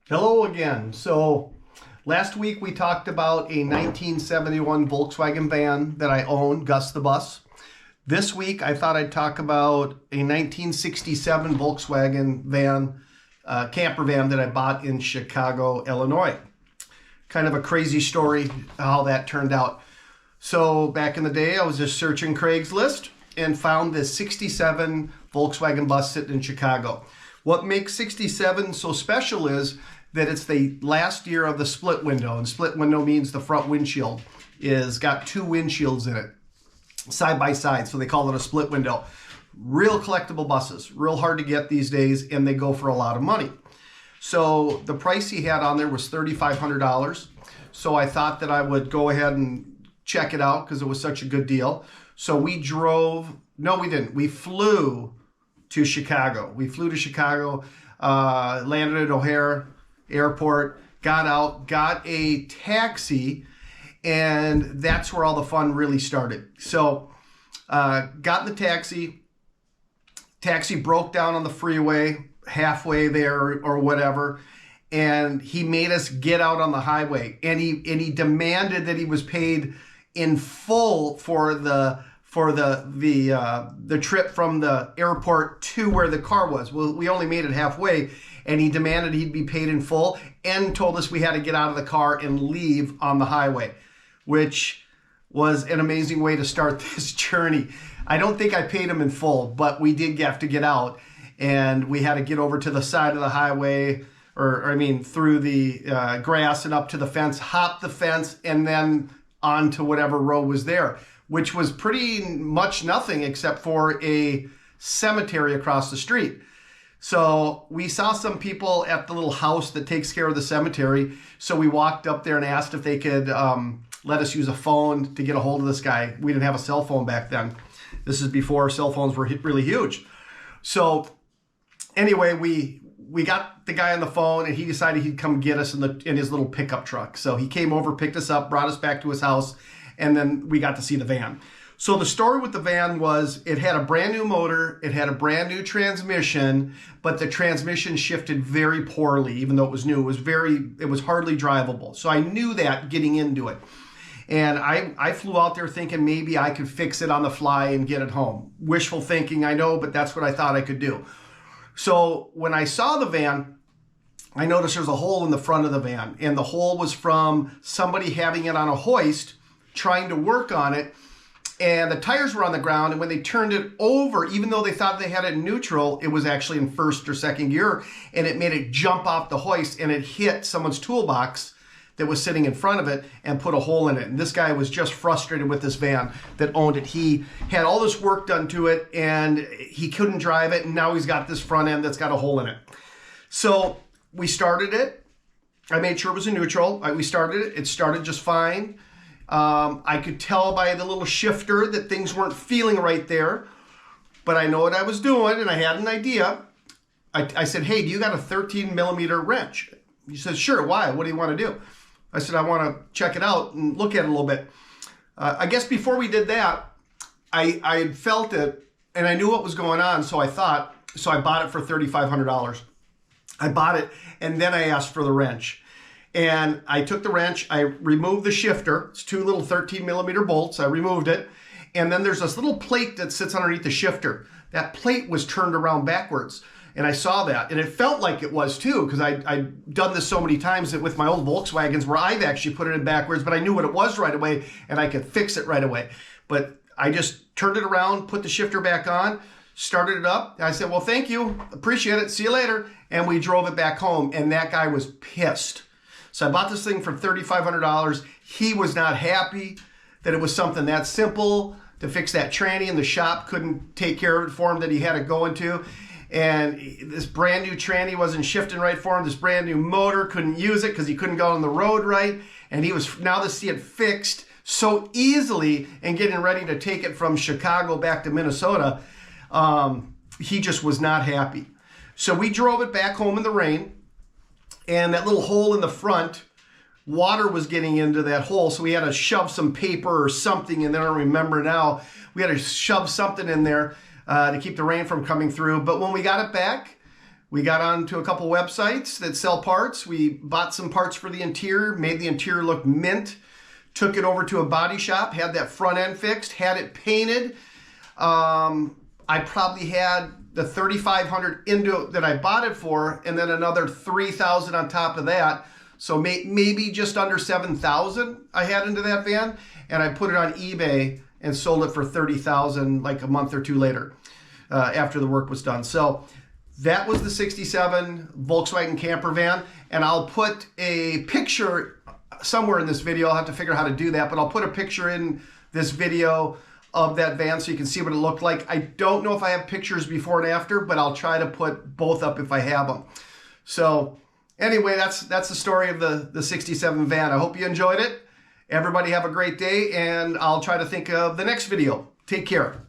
Hello again. So last week we talked about a 1971 Volkswagen van that I own, Gus the Bus. This week I thought I'd talk about a 1967 Volkswagen van, camper van that I bought in Chicago, Illinois. Kind of a crazy story how that turned out. So back in the day I was just searching Craigslist and found this 67 Volkswagen bus sitting in Chicago. What makes 67 so special is that it's the last year of the split window, and split window means the front windshield is got two windshields in it, side by side, so they call it a split window. Real collectible buses, real hard to get these days, and they go for a lot of money. So the price he had on there was $3,500, so I thought that I would go ahead and check it out because it was such a good deal. So we flew to Chicago. We flew to Chicago, landed at O'Hare Airport, got out, got a taxi, and that's where all the fun really started. So got in the taxi broke down on the freeway halfway there or whatever, and he made us get out on the highway, and he demanded that he was paid in full for the trip from the airport to where the car was. Well, we only made it halfway, and he demanded he'd be paid in full and told us we had to get out of the car and leave on the highway, which was an amazing way to start this journey. I don't think I paid him in full, but we did have to get out, and we had to get over to the side of the highway, through the grass and up to the fence, hop the fence, and then onto whatever road was there, which was pretty much nothing except for a cemetery across the street. So we saw some people at the little house that takes care of the cemetery. So we walked up there and asked if they could let us use a phone to get a hold of this guy. We didn't have a cell phone back then. This is before cell phones were really huge. So anyway, we got the guy on the phone, and he decided he'd come get us in his little pickup truck. So he came over, picked us up, brought us back to his house, and then we got to see the van. So the story with the van was it had a brand new motor, it had a brand new transmission, but the transmission shifted very poorly, even though it was new. It was hardly drivable. So I knew that getting into it. And I flew out there thinking maybe I could fix it on the fly and get it home. Wishful thinking, I know, but that's what I thought I could do. So when I saw the van, I noticed there's a hole in the front of the van, and the hole was from somebody having it on a hoist, trying to work on it, and the tires were on the ground, and when they turned it over, even though they thought they had it in neutral, it was actually in first or second gear, and it made it jump off the hoist, and it hit someone's toolbox that was sitting in front of it and put a hole in it. And this guy was just frustrated with this van that owned it. He had all this work done to it, and he couldn't drive it, and now he's got this front end that's got a hole in it. So we started it. I made sure it was in neutral. We started it. It started just fine. I could tell by the little shifter that things weren't feeling right there, but I know what I was doing, and I had an idea. I said, hey, do you got a 13 millimeter wrench? He said, sure, why? What do you want to do? I said, I want to check it out and look at it a little bit. I guess before we did that, I had felt it, and I knew what was going on, so I bought it for $3,500. I bought it, and then I asked for the wrench. And I took the wrench, I removed the shifter. It's two little 13 millimeter bolts. I removed it. And then there's this little plate that sits underneath the shifter. That plate was turned around backwards. And I saw that. And it felt like it was too, because I'd done this so many times that with my old Volkswagens where I've actually put it in backwards, but I knew what it was right away and I could fix it right away. But I just turned it around, put the shifter back on, started it up. I said, well, thank you. Appreciate it. See you later. And we drove it back home. And that guy was pissed. So I bought this thing for $3,500. He was not happy that it was something that simple to fix that tranny, and the shop couldn't take care of it for him that he had to go into. And this brand new tranny wasn't shifting right for him. This brand new motor, couldn't use it because he couldn't go on the road right. And he was now to see it fixed so easily and getting ready to take it from Chicago back to Minnesota. He just was not happy. So we drove it back home in the rain. And that little hole in the front, water was getting into that hole, so we had to shove some paper or something in there. I don't remember now. We had to shove something in there to keep the rain from coming through. But when we got it back, We got onto a couple websites that sell parts. We bought some parts for the interior, made the interior look mint, took it over to a body shop, had that front end fixed, had it painted. I probably had the $3,500 into that I bought it for, and then another $3,000 on top of that. So maybe just under $7,000 I had into that van, and I put it on eBay and sold it for $30,000 like a month or two later after the work was done. So that was the 67 Volkswagen camper van, and I'll put a picture somewhere in this video. I'll have to figure out how to do that, but I'll put a picture in this video of that van so you can see what it looked like. I don't know if I have pictures before and after, but I'll try to put both up if I have them. So anyway, that's the story of the 67 van. I hope you enjoyed it. Everybody have a great day, and I'll try to think of the next video. Take care.